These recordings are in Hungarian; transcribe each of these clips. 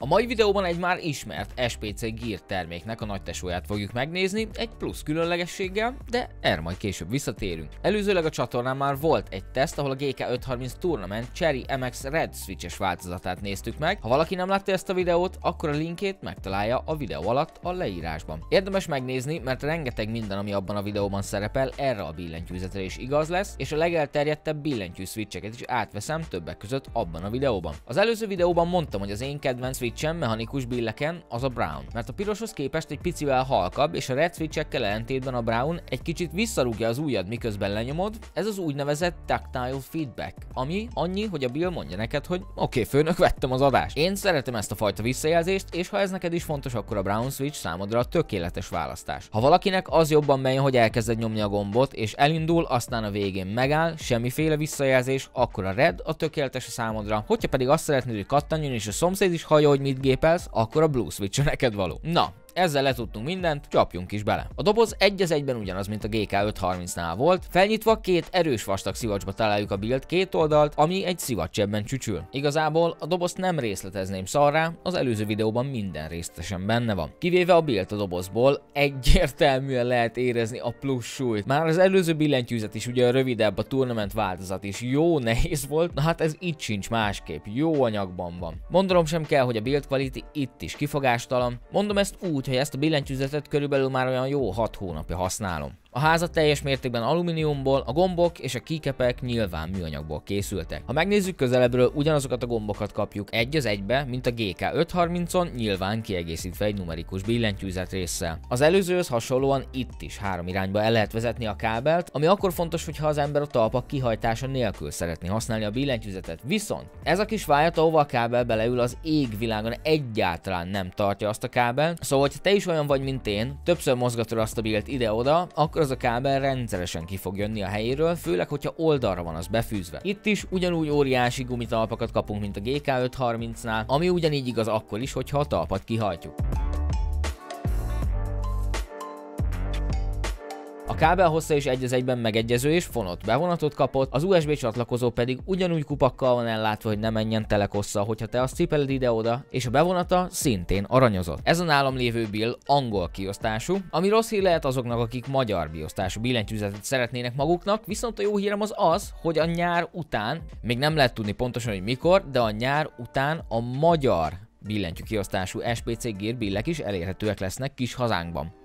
A mai videóban egy már ismert SPC Gear terméknek a nagytesóját fogjuk megnézni, egy plusz különlegességgel, de erre majd később visszatérünk. Előzőleg a csatornán már volt egy teszt, ahol a GK530 Tournament Cherry MX Red Switches változatát néztük meg. Ha valaki nem látta ezt a videót, akkor a linkét megtalálja a videó alatt a leírásban. Érdemes megnézni, mert rengeteg minden, ami abban a videóban szerepel, erre a billentyűzetre is igaz lesz, és a legelterjedtebb billentyű switcheket is átveszem többek között abban a videóban. Az előző videóban mondtam, hogy az én kedvenc switchem mechanikus billeken az a Brown, mert a piroshoz képest egy picivel halkabb, és a red switchekkel ellentétben a Brown egy kicsit visszarúgja az ujjad, miközben lenyomod. Ez az úgynevezett tactile feedback, ami annyi, hogy a Bill mondja neked, hogy oké, főnök, vettem az adást. Én szeretem ezt a fajta visszajelzést, és ha ez neked is fontos, akkor a Brown switch számodra a tökéletes választás. Ha valakinek az jobban megy, hogy elkezded nyomni a gombot, és elindul, aztán a végén megáll, semmiféle visszajelzés, akkor a red a tökéletes a számodra. Hogyha pedig azt szeretnéd, hogy kattanjon, és a szomszéd is hallja, hogy mit gépelsz, akkor a blue switch a neked való. Na, ezzel letudtunk mindent, csapjunk is bele. A doboz egy az egyben ugyanaz, mint a GK530-nál volt. Felnyitva két erős vastag szivacsba találjuk a Billt két oldalt, ami egy szivacsebben csücsül. Igazából a dobozt nem részletezném szarrá, az előző videóban minden részletesen benne van. Kivéve a Billt a dobozból, egyértelműen lehet érezni a plusz súlyt. Már az előző billentyűzet is ugye rövidebb, a Tournament változat is jó nehéz volt, na hát ez itt sincs másképp, jó anyagban van. Mondanom sem kell, hogy a Build Quality itt is kifogástalan. Mondom ezt úgy, hogy ezt a billentyűzetet körülbelül már olyan jó 6 hónapja használom. A házat teljes mértékben alumíniumból, a gombok és a keycapek nyilván műanyagból készültek. Ha megnézzük közelebbről, ugyanazokat a gombokat kapjuk egy az egybe, mint a GK530-on, nyilván kiegészítve egy numerikus billentyűzet résszel. Az előzőhöz hasonlóan itt is 3 irányba el lehet vezetni a kábelt, ami akkor fontos, hogyha az ember a talpak kihajtása nélkül szeretné használni a billentyűzetet. Viszont ez a kis vájat, ahova a kábel beleül, az égvilágon egyáltalán nem tartja azt a kábel. Szóval, hogyha te is olyan vagy, mint én, többször mozgatod azt a Billt ide-oda, akkor az a kábel rendszeresen ki fog jönni a helyéről, főleg, hogyha oldalra van az befűzve. Itt is ugyanúgy óriási gumitalpakat kapunk, mint a GK530-nál, ami ugyanígy igaz akkor is, hogyha a talpat kihajtjuk. A kábel hossza is egy az egyben megegyező és fonott bevonatot kapott, az USB csatlakozó pedig ugyanúgy kupakkal van ellátva, hogy ne menjen telekossza, hogyha te azt cipeled ide-oda, és a bevonata szintén aranyozott. Ez a nálam lévő Bill angol kiosztású, ami rossz hír lehet azoknak, akik magyar kiosztású billentyűzetet szeretnének maguknak, viszont a jó hírem az, hogy a nyár után, még nem lehet tudni pontosan, hogy mikor, de a nyár után a magyar billentyű kiosztású SPC Gear billek is elérhetőek lesznek kis hazánkban.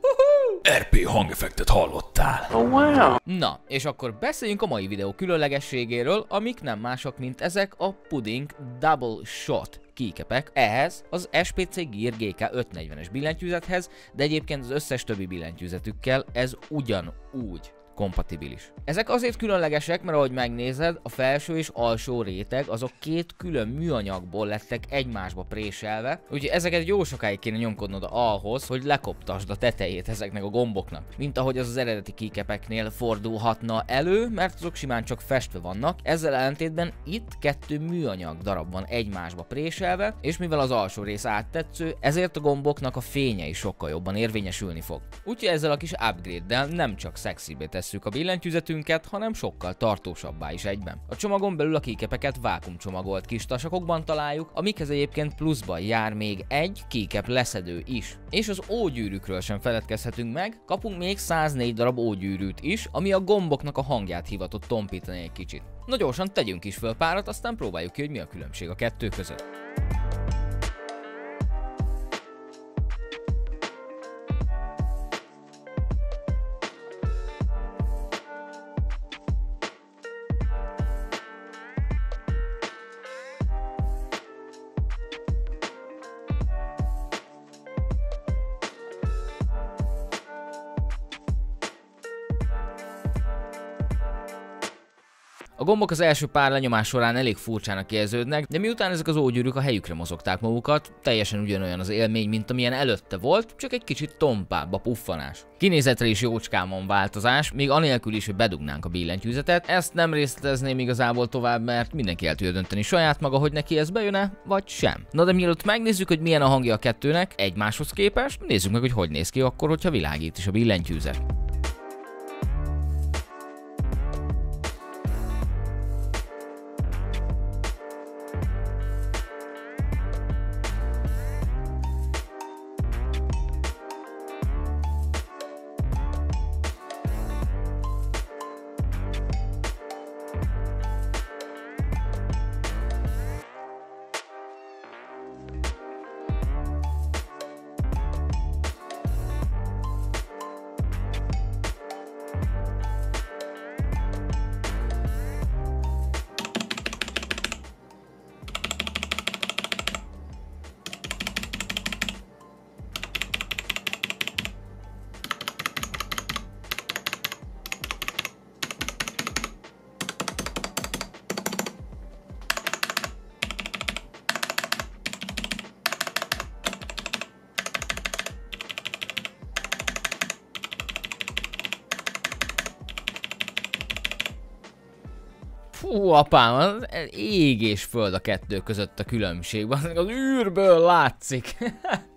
RP hangeffektet hallottál. Oh, wow. Na, és akkor beszéljünk a mai videó különlegességéről, amik nem mások, mint ezek a Pudding Double Shot keycapek ehhez az SPC Gear GK540-es billentyűzethez, de egyébként az összes többi billentyűzetükkel ez ugyanúgy kompatibilis. Ezek azért különlegesek, mert ahogy megnézed, a felső és alsó réteg azok két külön műanyagból lettek egymásba préselve, úgyhogy ezeket jó sokáig kéne nyomkodnod ahhoz, hogy lekoptasd a tetejét ezeknek a gomboknak. Mint ahogy az eredeti keycapeknél fordulhatna elő, mert azok simán csak festve vannak, ezzel ellentétben itt 2 műanyag darab van egymásba préselve, és mivel az alsó rész áttetsző, ezért a gomboknak a fénye is sokkal jobban érvényesülni fog. Úgyhogy ezzel a kis upgrade-del nem csak szexibbé tesszük a billentyűzetünket, hanem sokkal tartósabbá is egyben. A csomagon belül a keycapeket vákuumcsomagolt kis tasakokban találjuk, amikhez egyébként pluszban jár még egy keycap leszedő is. És az ógyűrűkről sem feledkezhetünk meg, kapunk még 104 darab ógyűrűt is, ami a gomboknak a hangját hivatott tompítani egy kicsit. Na gyorsan tegyünk is föl párat, aztán próbáljuk ki, hogy mi a különbség a kettő között. A gombok az első pár lenyomás során elég furcsának érződnek, de miután ezek az ógyűrűk a helyükre mozogták magukat, teljesen ugyanolyan az élmény, mint amilyen előtte volt, csak egy kicsit tompább a puffanás. Kinézetre is jócskán van változás, még anélkül is, hogy bedugnánk a billentyűzetet. Ezt nem részletezném igazából tovább, mert mindenki el tudja dönteni saját maga, hogy neki ez bejön-e, vagy sem. Na de mielőtt megnézzük, hogy milyen a hangja a kettőnek egymáshoz képest, nézzük meg, hogy néz ki akkor, hogyha világít is a billentyűzet. Ó, apám, az ég és föld a kettő között a különbség. Az űrből látszik.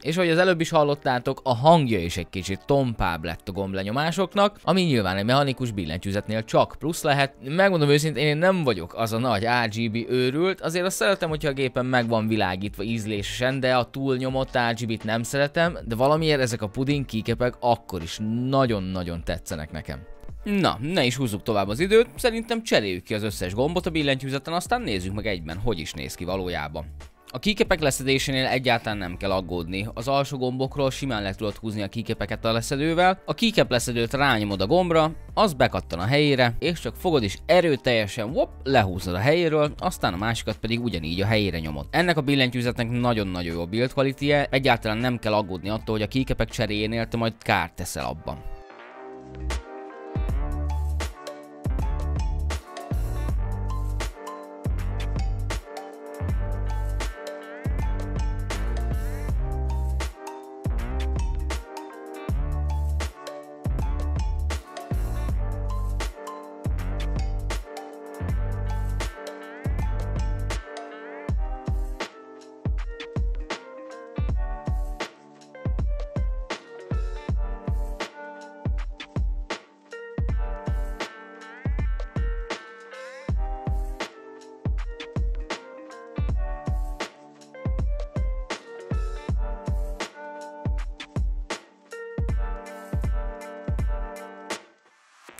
És hogy az előbb is hallottátok, a hangja is egy kicsit tompább lett a gomblenyomásoknak, ami nyilván egy mechanikus billentyűzetnél csak plusz lehet. Megmondom őszintén, én nem vagyok az a nagy RGB őrült, azért azt szeretem, hogyha a gépen meg van világítva ízlésesen, de a túlnyomott RGB-t nem szeretem, de valamiért ezek a puding keycapek akkor is nagyon-nagyon tetszenek nekem. Na, ne is húzzuk tovább az időt, szerintem cseréljük ki az összes gombot a billentyűzeten, aztán nézzük meg egyben, hogy is néz ki valójában. A keycapek leszedésénél egyáltalán nem kell aggódni, az alsó gombokról simán le tudod húzni a keycapeket a leszedővel, a keycap leszedőt rányomod a gombra, az bekattan a helyére, és csak fogod is erőteljesen lehúzod a helyéről, aztán a másikat pedig ugyanígy a helyére nyomod. Ennek a billentyűzetnek nagyon-nagyon jó build quality-je, egyáltalán nem kell aggódni attól, hogy a keycapek cseréjénél te majd kárt teszel abban.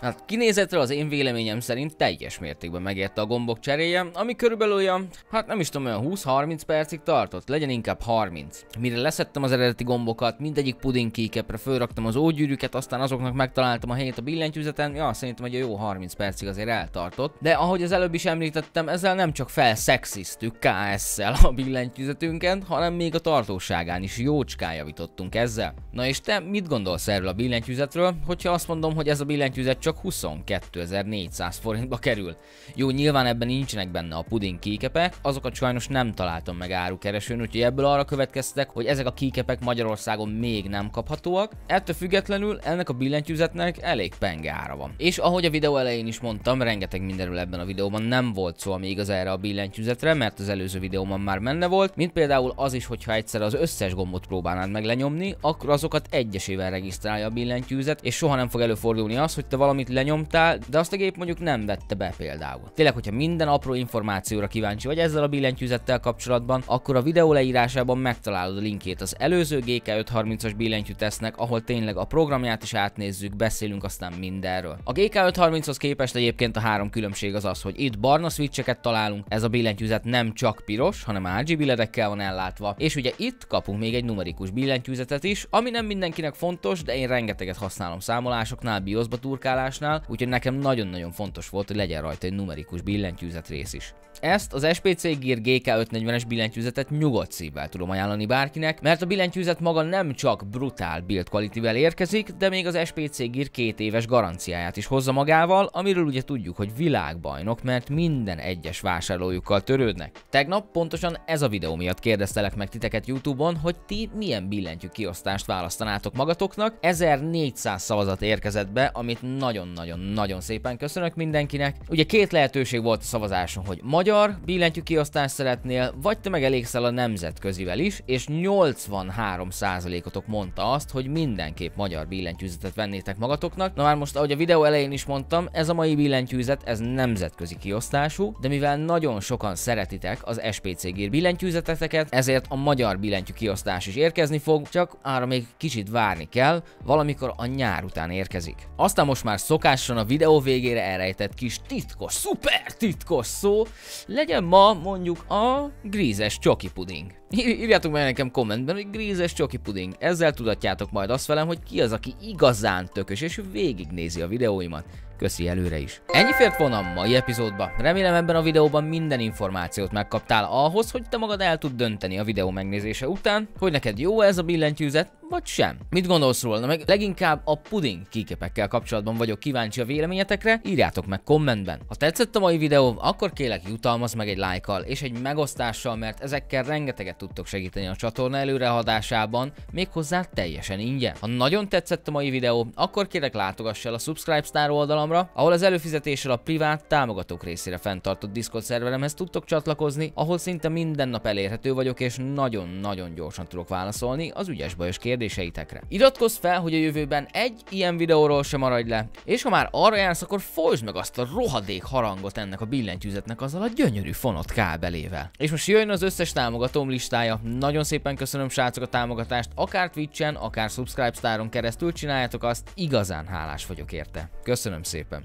Hát kinézetről az én véleményem szerint teljes mértékben megérte a gombok cseréje, ami körülbelül olyan, hát nem is tudom, olyan 20-30 percig tartott, legyen inkább 30. Mire leszettem az eredeti gombokat, mindegyik puding keycapre fölraktam az ógyűrűket, aztán azoknak megtaláltam a helyét a billentyűzeten, ja, szerintem egy jó 30 percig azért eltartott. De ahogy az előbb is említettem, ezzel nem csak felszexiztük KS-szel a billentyűzetünket, hanem még a tartóságán is jócskán javítottunk ezzel. Na és te mit gondolsz erről a billentyűzetről, hogyha azt mondom, hogy ez a billentyűzet csak 22.400 forintba kerül. Jó, nyilván ebben nincsenek benne a puding keycapek, azokat sajnos nem találtam meg árukeresőn, úgyhogy ebből arra következtek, hogy ezek a keycapek Magyarországon még nem kaphatóak. Ettől függetlenül ennek a billentyűzetnek elég penge ára van. És ahogy a videó elején is mondtam, rengeteg mindenről ebben a videóban nem volt szó, ami igaz erre a billentyűzetre, mert az előző videóban már benne volt, mint például az is, hogyha egyszer az összes gombot próbálnád meg lenyomni, akkor azokat egyesével regisztrálja a billentyűzet, és soha nem fog előfordulni az, hogy te valamit lenyomtál, de azt a gép mondjuk nem vette be például. Tényleg, hogyha minden apró információra kíváncsi vagy ezzel a billentyűzettel kapcsolatban, akkor a videó leírásában megtalálod a linkjét az előző GK530-as billentyűtesznek, ahol tényleg a programját is átnézzük, beszélünk aztán mindenről. A GK530-hoz képest egyébként a három különbség az az, hogy itt barna switcheket találunk, ez a billentyűzet nem csak piros, hanem RGB ledekkel van ellátva, és ugye itt kapunk még egy numerikus billentyűzetet is, ami nem mindenkinek fontos, de én rengeteget használom számolásoknál, BIOS-ba turkálásnál, úgyhogy nekem nagyon-nagyon fontos volt, hogy legyen rajta egy numerikus billentyűzet rész is. Ezt az SPC Gear GK540-es billentyűzetet nyugodt szívvel tudom ajánlani bárkinek, mert a billentyűzet maga nem csak brutál build quality-vel érkezik, de még az SPC Gear 2 éves garanciáját is hozza magával, amiről ugye tudjuk, hogy világbajnok, mert minden egyes vásárlójukkal törődnek. Tegnap pontosan ez a videó miatt kérdeztelek meg titeket YouTube-on, hogy ti milyen billentyű kiosztást választanátok magatoknak. 1400 szavazat érkezett be, amit nagyon-nagyon szépen köszönök mindenkinek. Ugye két lehetőség volt a szavazáson, hogy magyar billentyű kiosztást szeretnél, vagy te meg elégszel a nemzetközivel is, és 83%-otok mondta azt, hogy mindenképp magyar billentyűzetet vennétek magatoknak. Na már most, ahogy a videó elején is mondtam, ez a mai billentyűzet, ez nemzetközi kiosztású, de mivel nagyon sokan szeretitek az SPC Gear billentyűzeteteket, ezért a magyar billentyű kiosztás is érkezni fog, csak arra még kicsit várni kell, valamikor a nyár után érkezik. Aztán most már szokásosan a videó végére elrejtett kis titkos, szuper titkos szó, legyen ma mondjuk a grízes csoki puding. Írjátok meg nekem kommentben, hogy grízes csoki puding. Ezzel tudatjátok majd azt velem, hogy ki az, aki igazán tökös és végignézi a videóimat. Köszi előre is. Ennyi fért volna a mai epizódba. Remélem ebben a videóban minden információt megkaptál ahhoz, hogy te magad el tud dönteni a videó megnézése után, hogy neked jó ez a billentyűzet, vagy sem. Mit gondolsz róla? Meg leginkább a puding keycapekkel kapcsolatban vagyok kíváncsi a véleményetekre, írjátok meg kommentben. Ha tetszett a mai videó, akkor kérlek jutalmazz meg egy lájkkal és egy megosztással, mert ezekkel rengeteget tudtok segíteni a csatorna előrehaladásában, méghozzá teljesen ingyen. Ha nagyon tetszett a mai videó, akkor kérlek látogass el a Subscribe Star oldalamra, ahol az előfizetéssel a privát támogatók részére fenntartott Discord szerveremhez tudtok csatlakozni, ahol szinte minden nap elérhető vagyok, és nagyon-nagyon gyorsan tudok válaszolni az ügyes-bajos kérdéseitekre. Iratkozz fel, hogy a jövőben egy ilyen videóról sem maradj le, és ha már arra jársz, akkor folytsd meg azt a rohadék harangot ennek a billentyűzetnek azzal a gyönyörű fonott kábelével. És most jöjjön az összes támogatóm listája. Nagyon szépen köszönöm, srácok, a támogatást, akár Twitchen, akár Subscribe Staron keresztül csináljátok azt, igazán hálás vagyok érte. Köszönöm szépen.